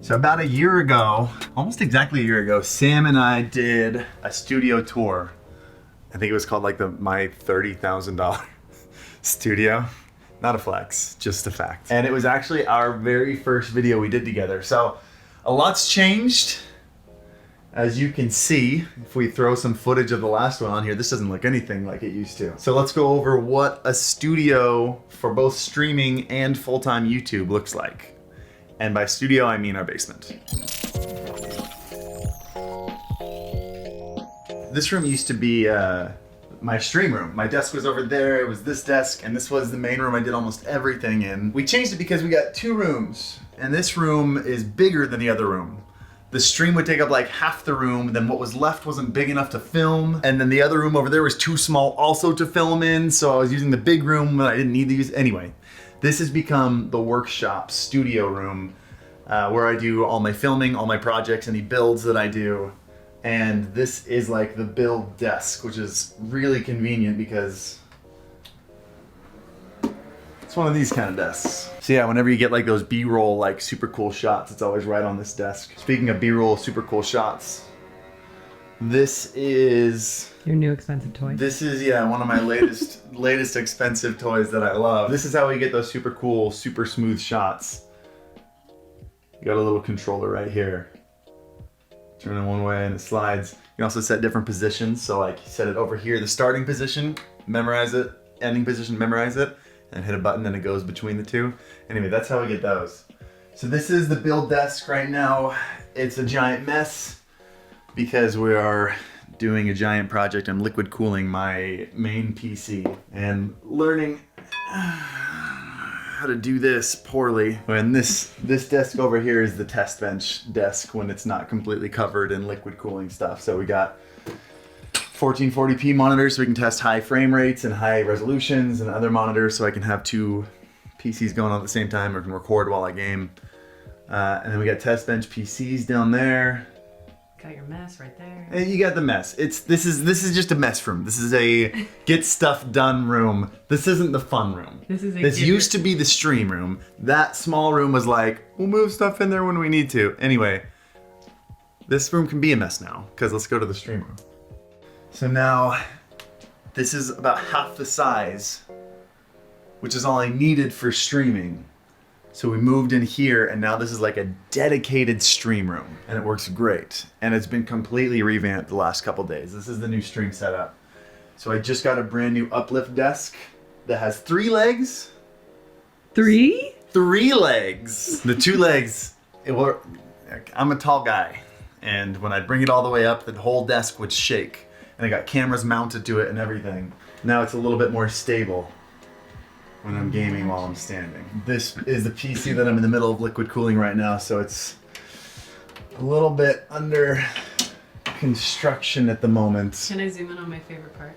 So about a year ago, almost exactly a year ago, Sam and I did a studio tour. I think it was called like my $30,000 studio. Not a flex, just a fact. And it was actually our very first video we did together. So a lot's changed. As you can see, if we throw some footage of the last one on here, this doesn't look anything like it used to. So let's go over what a studio for both streaming and full-time YouTube looks like. And by studio, I mean our basement. This room used to be my stream room. My desk was over there, it was this desk, and this was the main room I did almost everything in. We changed it because we got 2 rooms, and this room is bigger than the other room. The stream would take up like half the room, then what was left wasn't big enough to film, and then the other room over there was too small also to film in, so I was using the big room that I didn't need to use. Anyway, this has become the workshop studio room where I do all my filming, all my projects, any builds that I do. And this is like the build desk, which is really convenient because it's one of these kind of desks. So yeah, whenever you get like those B-roll, like super cool shots, it's always right on this desk. Speaking of B-roll, super cool shots, this is... Your new expensive toy? This is, yeah, one of my latest expensive toys that I love. This is how we get those super cool, super smooth shots. You got a little controller right here. Turn it one way and it slides. You can also set different positions. So like you set it over here, the starting position, memorize it, ending position, memorize it, and hit a button and it goes between the two. Anyway, that's how we get those. So this is the build desk right now. It's a giant mess because we are doing a giant project. I'm liquid cooling my main PC and learning how to do this poorly. And this desk over here is the test bench desk when it's not completely covered in liquid cooling stuff. So we got 1440p monitors so we can test high frame rates and high resolutions, and other monitors so I can have 2 PCs going on at the same time or can record while I game. And then we got test bench PCs down there. Got your mess right there. And you got the mess. This is just a mess room. This is a get stuff done room. This isn't the fun room. This used to be the stream room. That small room was like, we'll move stuff in there when we need to. Anyway, this room can be a mess now because let's go to the stream room. So now, this is about half the size, which is all I needed for streaming. So we moved in here and now this is like a dedicated stream room and it works great. And it's been completely revamped the last couple days. This is the new stream setup. So I just got a brand new uplift desk that has 3 legs. 3? 3 legs. The 2 legs, I'm a tall guy. And when I bring it all the way up, the whole desk would shake. And I got cameras mounted to it and everything. Now it's a little bit more stable when I'm gaming while I'm standing. This is the PC that I'm in the middle of liquid cooling right now, so it's a little bit under construction at the moment. Can I zoom in on my favorite part?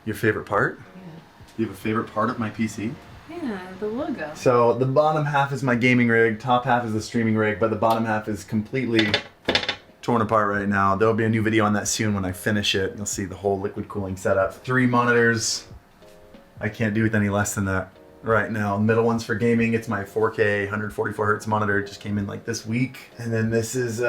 Your favorite part? Yeah. You have a favorite part of my PC? Yeah, the logo. So the bottom half is my gaming rig, top half is the streaming rig, but the bottom half is completely torn apart right now. There'll be a new video on that soon when I finish it. You'll see the whole liquid cooling setup. 3 monitors. I can't do with any less than that right now. Middle one's for gaming. It's my 4K 144 hertz monitor. It just came in like this week. And then this is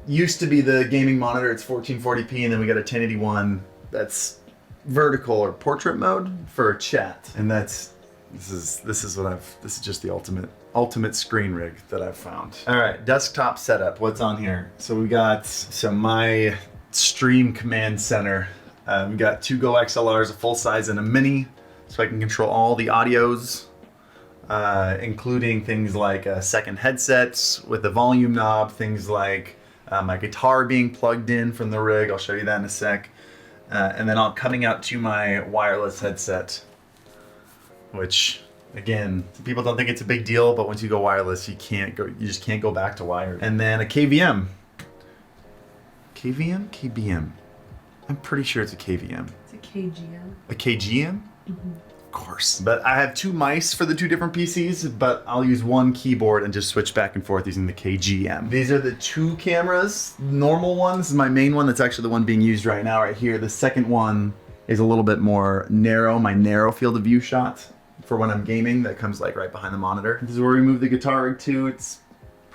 used to be the gaming monitor. It's 1440p, and then we got a 1081 that's vertical or portrait mode for chat. And this is just the ultimate screen rig that I've found. All right, desktop setup. What's on here? So we got my stream command center. We got 2 Go XLRs, a full size and a mini. So I can control all the audios, including things like second headsets with the volume knob, things like my guitar being plugged in from the rig. I'll show you that in a sec. And then coming out to my wireless headset, which again, people don't think it's a big deal, but once you go wireless, you just can't go back to wired. And then a KVM. KVM? I'm pretty sure it's a KVM. It's a KGM. A KGM? Mm-hmm. Of course. But I have 2 mice for the 2 different PCs, but I'll use 1 keyboard and just switch back and forth using the KGM. These are the 2 cameras, normal ones. This is my main one. That's actually the one being used right now right here. The second one is a little bit more narrow, my narrow field of view shot for when I'm gaming. That comes like right behind the monitor. This is where we move the guitar rig to. It's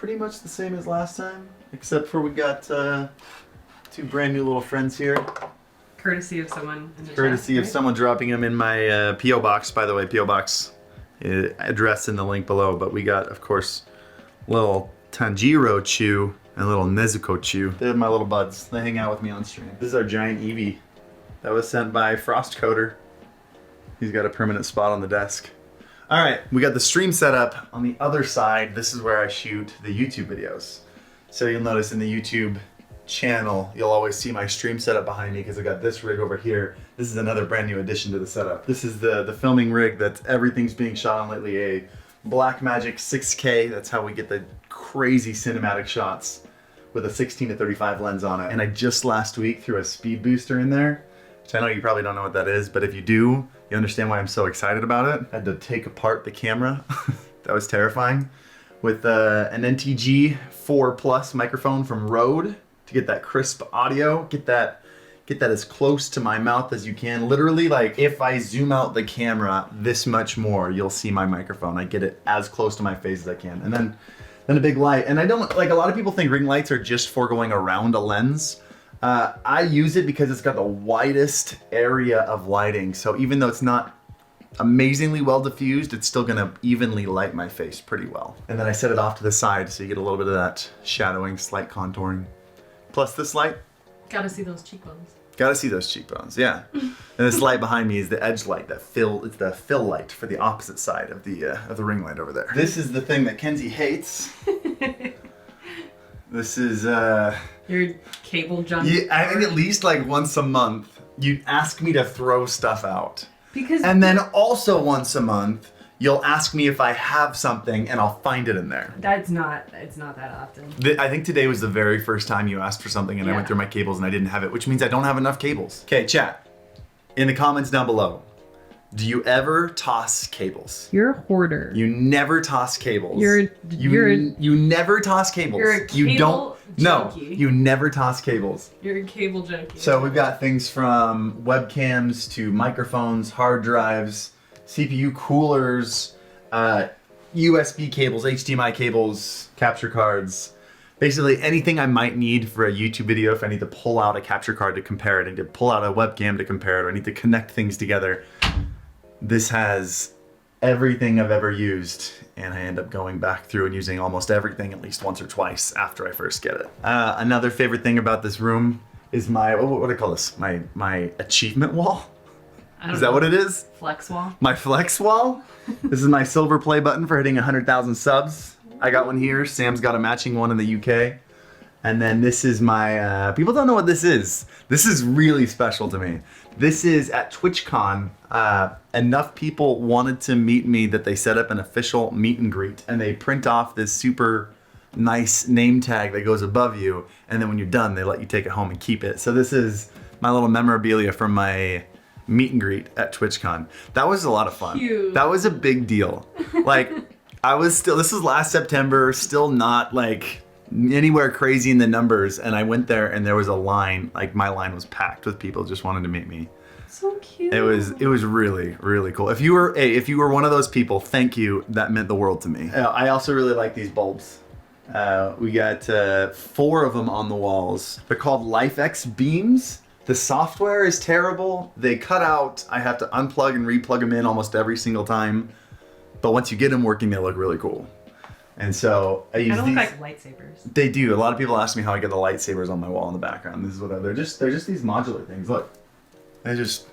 pretty much the same as last time, except for we got 2 brand new little friends here. Courtesy of someone in the Courtesy chat, of right? someone dropping them in my P.O. box. By the way, P.O. box address in the link below. But we got, of course, little Tanjiro Chew and little Nezuko Chew. They're my little buds. They hang out with me on stream. This is our giant Eevee that was sent by Frost Coder. He's got a permanent spot on the desk. All right, we got the stream set up. On the other side, this is where I shoot the YouTube videos. So you'll notice in the YouTube channel, you'll always see my stream setup behind me because I got this rig over here. This is another brand new addition to the setup. This is the filming rig that everything's being shot on lately, a Blackmagic 6K. That's how we get the crazy cinematic shots with a 16-35 lens on it. And I just last week threw a speed booster in there, which I know you probably don't know what that is, but if you do, you understand why I'm so excited about it. I had to take apart the camera. That was terrifying. With an NTG 4 Plus microphone from Rode to get that crisp audio, get that as close to my mouth as you can. Literally, like, if I zoom out the camera this much more, you'll see my microphone. I get it as close to my face as I can. And then a big light. And I don't, like, a lot of people think ring lights are just for going around a lens. I use it because it's got the widest area of lighting. So even though it's not amazingly well diffused, it's still gonna evenly light my face pretty well. And then I set it off to the side so you get a little bit of that shadowing, slight contouring. Plus this light. Gotta see those cheekbones. Gotta see those cheekbones, yeah. And this light behind me is the edge light, it's the fill light for the opposite side of the ring light over there. This is the thing that Kenzie hates. This is Your cable junk. yeah, I think at least like once a month you ask me to throw stuff out. Because And then also once a month you'll ask me if I have something and I'll find it in there. it's not that often. I think today was the very first time you asked for something and I went Yeah. through my cables and I didn't have it, which means I don't have enough cables. Okay, chat. In the comments down below, do you ever toss cables? You're a hoarder. You never toss cables. You never toss cables. You're a You don't. cable No, junkie. you never toss cables. You're a cable junkie. So we've got things from webcams to microphones, hard drives, CPU coolers, USB cables, HDMI cables, capture cards. Basically anything I might need for a YouTube video. If I need to pull out a capture card to compare it, I need to pull out a webcam to compare it, or I need to connect things together. This has everything I've ever used, and I end up going back through and using almost everything at least once or twice after I first get it. Another favorite thing about this room is my, what do I call this? My achievement wall? Is that what it is? Flex wall. My flex wall? This is my silver play button for hitting 100,000 subs. I got one here. Sam's got a matching one in the UK. And then this is my, people don't know what this is. This is really special to me. This is at TwitchCon. Enough people wanted to meet me that they set up an official meet and greet. And they print off this super nice name tag that goes above you. And then when you're done, they let you take it home and keep it. So this is my little memorabilia from my meet and greet at TwitchCon. That was a lot of fun. Cute. That was a big deal. Like, this was last September, still not like anywhere crazy in the numbers, and I went there and there was a line, like my line was packed with people just wanting to meet me. So cute. It was really, really cool. If you were one of those people, thank you. That meant the world to me. I also really like these bulbs. We got 4 of them on the walls. They're called LifeX beams. The software is terrible. They cut out. I have to unplug and replug them in almost every single time. But once you get them working, they look really cool. And so I use Kind of these. look like lightsabers. They do. A lot of people ask me how I get the lightsabers on my wall in the background. This is what they're just these modular things. Look, they just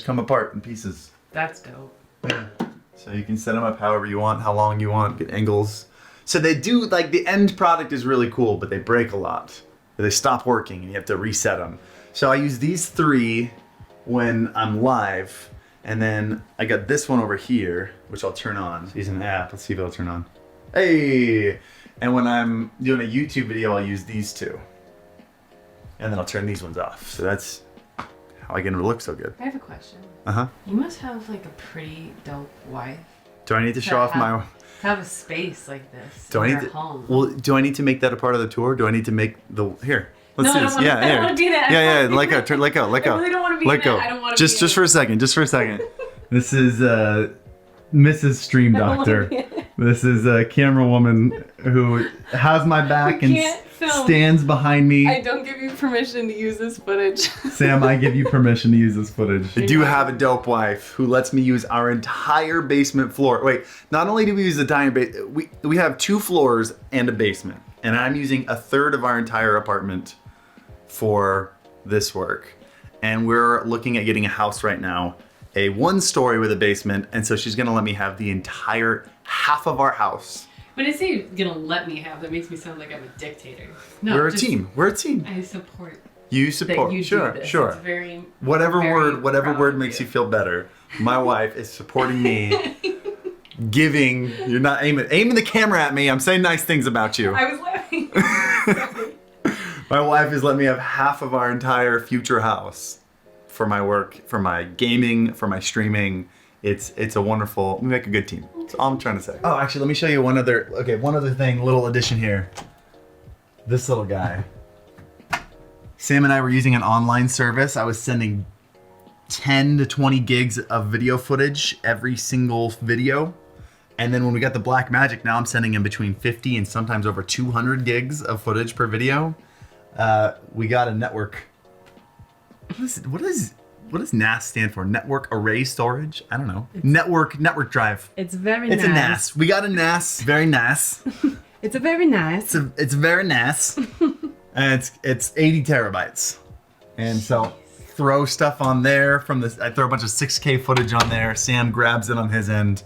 come apart in pieces. That's dope. Yeah. So you can set them up however you want, how long you want, get angles. So they do, like, the end product is really cool, but they break a lot. They stop working and you have to reset them. So I use these 3 when I'm live, and then I got this one over here, which I'll turn on. Use an app. Let's see if it'll turn on. Hey! And when I'm doing a YouTube video, I'll use these 2. And then I'll turn these ones off. So that's how I get it to look so good. I have a question. Uh-huh. You must have like a pretty dope wife Do I need to show off my... to have a space like this. Do I in need your to... home. Well, do I need to make that a part of the tour? Do I need to make the... Here. Let's No, do I this. don't wanna- I don't here. wanna be that. Yeah, let go. Let go. Let go. I really don't wanna be Let in go. it. I don't wanna just be in for a second. Just for a second. This is Mrs. Stream I don't wanna Doctor. be in it. This is a camera woman who has my back and can't film. stands behind me. I don't give you permission to use this footage. Sam, I give you permission to use this footage. I do have a dope wife who lets me use our entire basement floor. Wait, not only do we use the entire basement, we have 2 floors and a basement. And I'm using a third of our entire apartment for this work. And we're looking at getting a house right now, a 1-story with a basement. And so she's gonna let me have the entire half of our house. When I say you're gonna let me have, that makes me sound like I'm a dictator. No, We're a team. We're a team. I support. You support. That you Sure, do this. sure. It's very, Whatever very word makes you feel better. My wife is supporting me, giving. You're not aiming the camera at me. I'm saying nice things about you. I was laughing. Sorry. My wife has let me have half of our entire future house for my work, for my gaming, for my streaming. It's a wonderful. We make a good team. That's all I'm trying to say. Oh, actually, let me show you one other thing, little addition here. This little guy. Sam and I were using an online service. I was sending 10 to 20 gigs of video footage every single video. And then when we got the Black Magic, now I'm sending in between 50 and sometimes over 200 gigs of footage per video. We got a network. What does NAS stand for? Network Array Storage? I don't know. Network drive. It's very It's nice. a NAS. We got a NAS. Very NAS. It's a very nice. It's very NAS. And it's 80 terabytes. And so throw stuff on there from this. I throw a bunch of 6K footage on there. Sam grabs it on his end.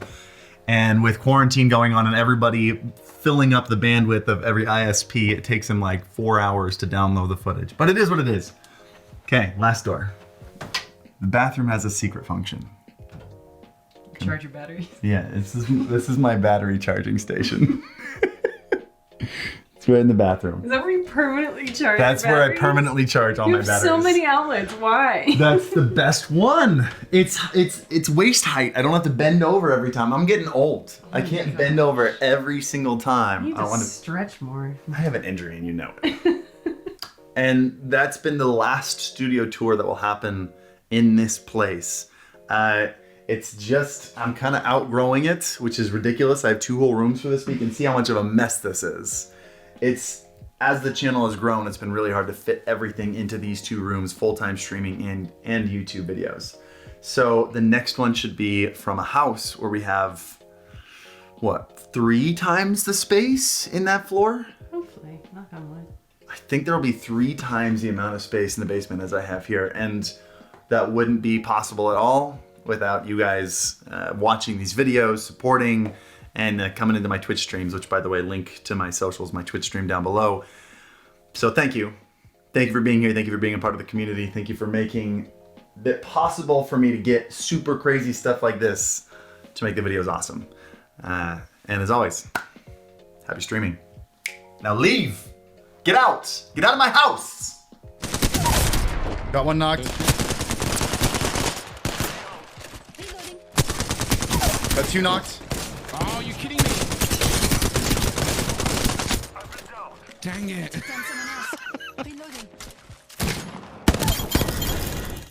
And with quarantine going on and everybody filling up the bandwidth of every ISP, it takes him like 4 hours to download the footage. But it is what it is. Okay, last door. The bathroom has a secret function. Charge your batteries. Yeah, this is my battery charging station. It's right in the bathroom. Is that where you permanently charge? That's where I permanently charge all You my have batteries. so many outlets. Why? That's the best one. It's waist height. I don't have to bend over every time. I'm getting old. I can't bend over every single time. You need I to want stretch more. I have an injury and you know it. And that's been the last studio tour that will happen in this place. It's just, I'm kind of outgrowing it, which is ridiculous. I have 2 whole rooms for this, but you can see how much of a mess this is. As the channel has grown, it's been really hard to fit everything into these 2 rooms, full-time streaming and YouTube videos. So the next one should be from a house where we have, what, 3 times the space in that floor? Hopefully, knock on wood. I think there will be 3 times the amount of space in the basement as I have here. And that wouldn't be possible at all without you guys watching these videos, supporting, and coming into my Twitch streams, which, by the way, link to my socials, my Twitch stream down below. So thank you. Thank you for being here. Thank you for being a part of the community. Thank you for making it possible for me to get super crazy stuff like this to make the videos awesome. And as always, happy streaming. Now leave. Get out. Get out of my house. Got one knocked. Got 2 knocked. Oh, you kidding me? Dang it. Reloading.